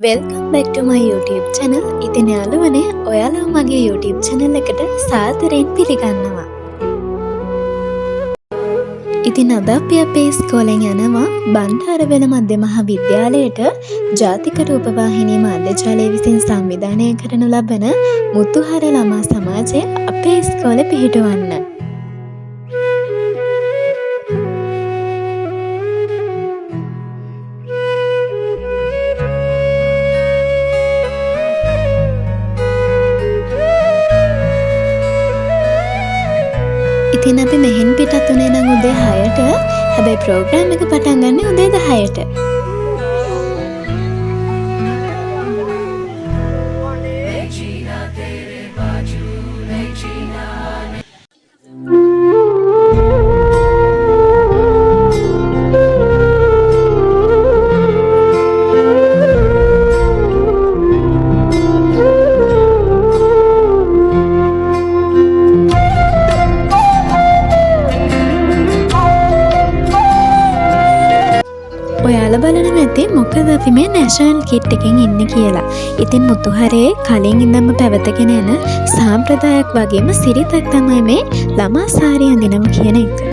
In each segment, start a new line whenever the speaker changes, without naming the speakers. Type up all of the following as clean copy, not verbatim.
Welcome back ටු මයි YouTube channel. ඉතින් යාළුවනේ ඔයාලා මගේ YouTube channel එකට සාදරයෙන් පිළිගන්නවා. ඉතින් අද අපි අපේ ඉස්කෝලෙන් යනවා බණ්ඩාරවැල මධ්‍ය මහා විද්‍යාලයට ජාතික රූපවාහිනී මාධ්‍යජාලය විසින් සංවිධානය කරනු ලබන මුතුහර ළමා සමාජය අපේ ඉස්කෝලේ පිහිටවන්න. ඉතින් අපි මෙහෙන් පිටත් උනේ නම් උදේ 6ට. හැබැයි ප්‍රෝග්‍රෑම් එක පටන් ගන්න උදේ 10ට. ඔයාලා බලනවා ඇති මොකද අපි මේ නැෂනල් කිට් එකෙන් ඉන්නේ කියලා. ඉතින් මුතුහරේ කලින් ඉඳන්ම පැවතගෙන යන සාම්ප්‍රදායක් වගේම සිරිතක් තමයි මේ ළමා සාරිය අඳිනම කියන එක.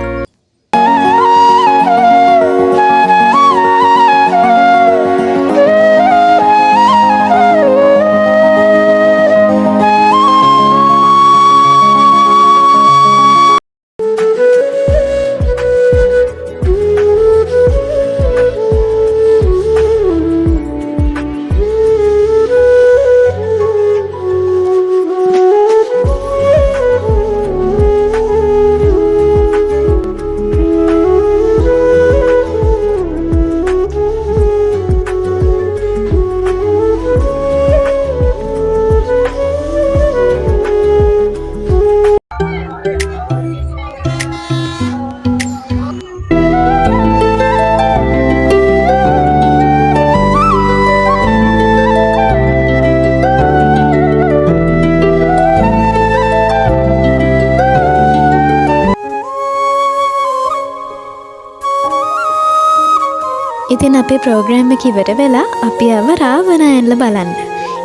ඉතින් අපේ ප්‍රෝග්‍රෑම් එක ඉවර වෙලා අපි ආව රාවණායන්ල බලන්න.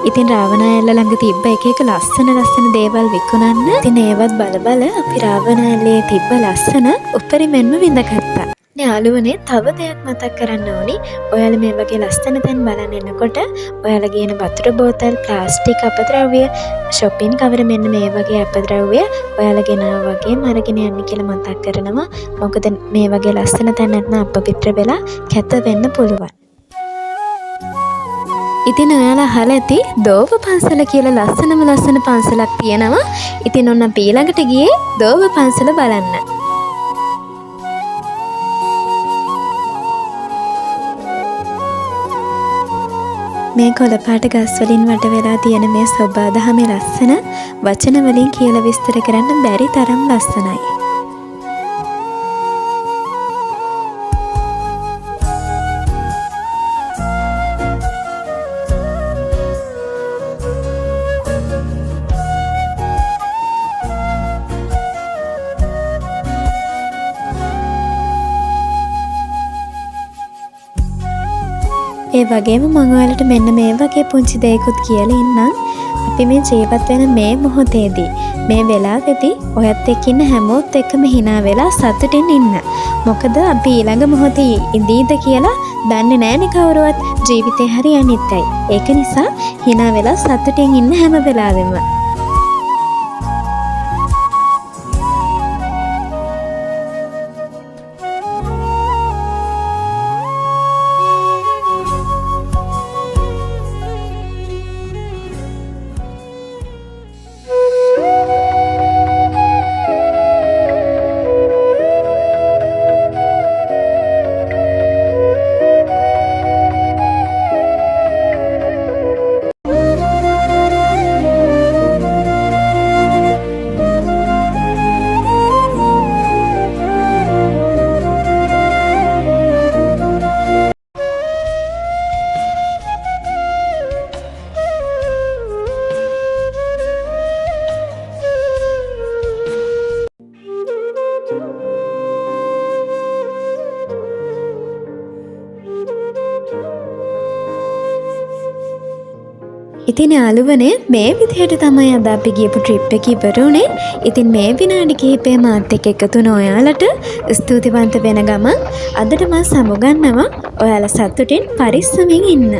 ඉතින් රාවණායන්ල ළඟ තිබ්බ එක ලස්සන දේවල් විකුණන්න. ඉතින් ඒවත් බල අපි රාවණායන්ලේ තිබ්බ ලස්සන උපරිමෙන්ම විඳගත්තා. යාළුවනේ තව දෙයක් මතක් කරන්න ඕනි. ඔයාලා මේ වගේ ලස්සන තැන් බලන්න එනකොට ඔයාලා ගේන වතුර බෝතල්, ප්ලාස්ටික් අපද්‍රව්‍ය, shopping cover මෙන්න මේ වගේ අපද්‍රව්‍ය ඔයාලා ගෙනාවා වගේ අරගෙන යන්න කියලා මතක් කරනවා. මොකද මේ වගේ ලස්සන තැන් නැත්නම් අපවිත්‍ර වෙලා කැත වෙන්න පුළුවන්. ඉතින් ඔයාලා අහලා ඇති දෝව පන්සල කියලා ලස්සන පන්සලක් තියෙනවා. ඉතින් ඔන්න අපි ඊළඟට ගියේ දෝව පන්සල බලන්න. මේ කොළපාට ගස් වලින් වට වෙලා තියෙන මේ සොබාදහමේ ලස්සන වචන වලින් කියලා විස්තර කරන්න බැරි තරම් ලස්සනයි. ඒ වගේම මම ඔයාලට මෙන්න මේ වගේ පුංචි දෙයක්ත් කියලා ඉන්නම්. අපි මේ ජීවත් වෙන මේ මොහොතේදී මේ වෙලාවේදී ඔයත් එක්ක ඉන්න හැමෝත් එක්කම hina වෙලා සතුටින් ඉන්න. මොකද අපි ඊළඟ මොහොතේ ඉඳීද කියලා දන්නේ නැහැනේ කවුරුවත්. ජීවිතේ හරි අනිත්‍යයි. ඒක නිසා hina වෙලා සතුටින් ඉන්න හැම වෙලාවෙම. ඉතින් යාළුවනේ මේ විදිහට තමයි අද අපි ගියපු ට්‍රිප් එක ඉවර වුණේ. ඉතින් මේ විනාඩි කිහිපේ මාත් එක්ක එකතු වුණ ඔයාලට ස්තුතිවන්ත වෙන ගමන් අදට මම සමුගන්නවා. ඔයාලා සතුටින් පරිස්සමින් ඉන්න.